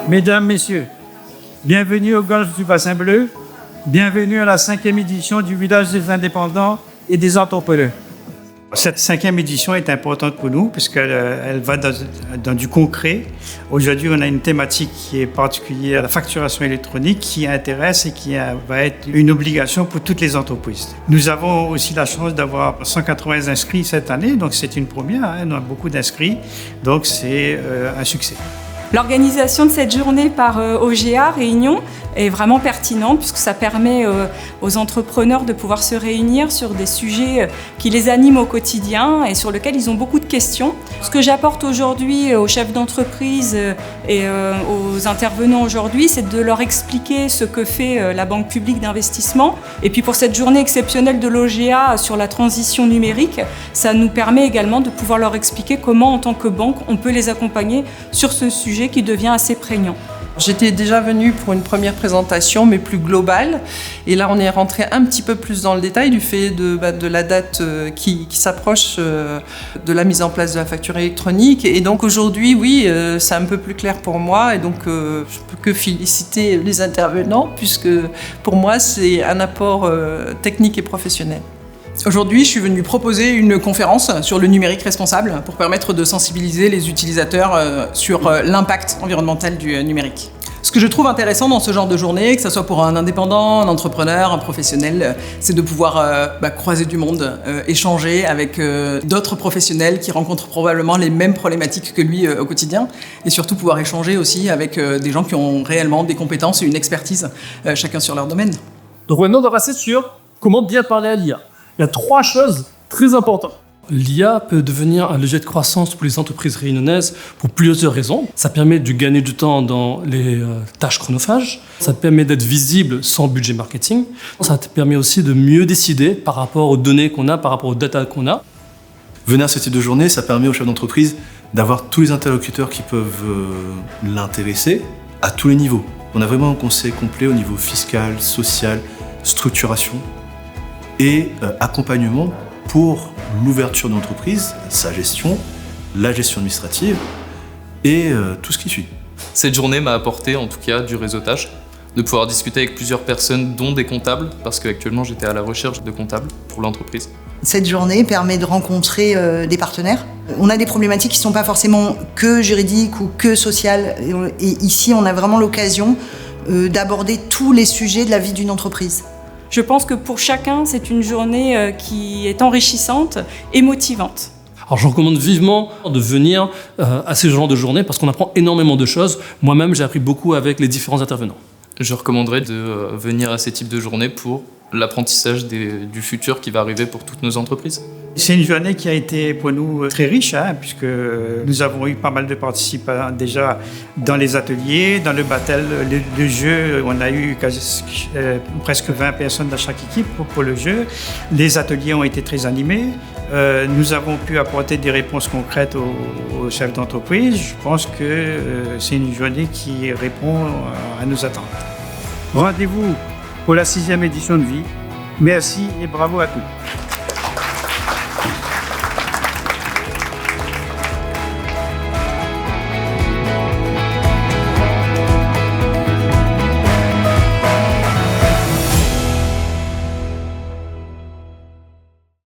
Mesdames, Messieurs, bienvenue au Golfe du Bassin Bleu, bienvenue à la 5e édition du Village des Indépendants et des Entrepreneurs. Cette 5e édition est importante pour nous puisqu'elle va dans du concret. Aujourd'hui, on a une thématique qui est particulière, la facturation électronique, qui intéresse et qui va être une obligation pour toutes les entreprises. Nous avons aussi la chance d'avoir 180 inscrits cette année, donc c'est une première, on a beaucoup d'inscrits, donc c'est un succès. L'organisation de cette journée par OGA Réunion est vraiment pertinente puisque ça permet aux entrepreneurs de pouvoir se réunir sur des sujets qui les animent au quotidien et sur lesquels ils ont beaucoup de questions. Ce que j'apporte aujourd'hui aux chefs d'entreprise et aux intervenants aujourd'hui, c'est de leur expliquer ce que fait la Banque publique d'investissement. Et puis pour cette journée exceptionnelle de l'OGA sur la transition numérique, ça nous permet également de pouvoir leur expliquer comment, en tant que banque, on peut les accompagner sur ce sujet qui devient assez prégnant. J'étais déjà venue pour une première présentation, mais plus globale. Et là, on est rentré un petit peu plus dans le détail du fait de la date qui s'approche de la mise en place de la facture électronique. Et donc aujourd'hui, oui, c'est un peu plus clair pour moi. Et donc, je peux que féliciter les intervenants, puisque pour moi, c'est un apport technique et professionnel. Aujourd'hui, je suis venu proposer une conférence sur le numérique responsable pour permettre de sensibiliser les utilisateurs sur l'impact environnemental du numérique. Ce que je trouve intéressant dans ce genre de journée, que ce soit pour un indépendant, un entrepreneur, un professionnel, c'est de pouvoir croiser du monde, échanger avec d'autres professionnels qui rencontrent probablement les mêmes problématiques que lui au quotidien, et surtout pouvoir échanger aussi avec des gens qui ont réellement des compétences et une expertise, chacun sur leur domaine. Donc maintenant, on va passer sur comment bien parler à l'IA. Il y a 3 choses très importantes. L'IA peut devenir un levier de croissance pour les entreprises réunionnaises pour plusieurs raisons. Ça permet de gagner du temps dans les tâches chronophages. Ça permet d'être visible sans budget marketing. Ça te permet aussi de mieux décider par rapport aux données qu'on a, par rapport aux data qu'on a. Venir à ce type de journée, ça permet aux chefs d'entreprise d'avoir tous les interlocuteurs qui peuvent l'intéresser à tous les niveaux. On a vraiment un conseil complet au niveau fiscal, social, structuration et accompagnement pour l'ouverture d'entreprise, sa gestion, la gestion administrative et tout ce qui suit. Cette journée m'a apporté en tout cas du réseautage, de pouvoir discuter avec plusieurs personnes, dont des comptables, parce qu'actuellement j'étais à la recherche de comptables pour l'entreprise. Cette journée permet de rencontrer des partenaires. On a des problématiques qui ne sont pas forcément que juridiques ou que sociales. Et ici, on a vraiment l'occasion d'aborder tous les sujets de la vie d'une entreprise. Je pense que pour chacun, c'est une journée qui est enrichissante et motivante. Alors je recommande vivement de venir à ces genres de journées parce qu'on apprend énormément de choses. Moi-même, j'ai appris beaucoup avec les différents intervenants. Je recommanderais de venir à ces types de journées pour l'apprentissage du futur qui va arriver pour toutes nos entreprises. C'est une journée qui a été pour nous très riche, puisque nous avons eu pas mal de participants déjà dans les ateliers, dans le battle, le jeu. On a eu presque 20 personnes dans chaque équipe pour le jeu. Les ateliers ont été très animés. Nous avons pu apporter des réponses concrètes aux chefs d'entreprise. Je pense que c'est une journée qui répond à nos attentes. Rendez-vous pour la 6e édition de Vie. Merci et bravo à tous.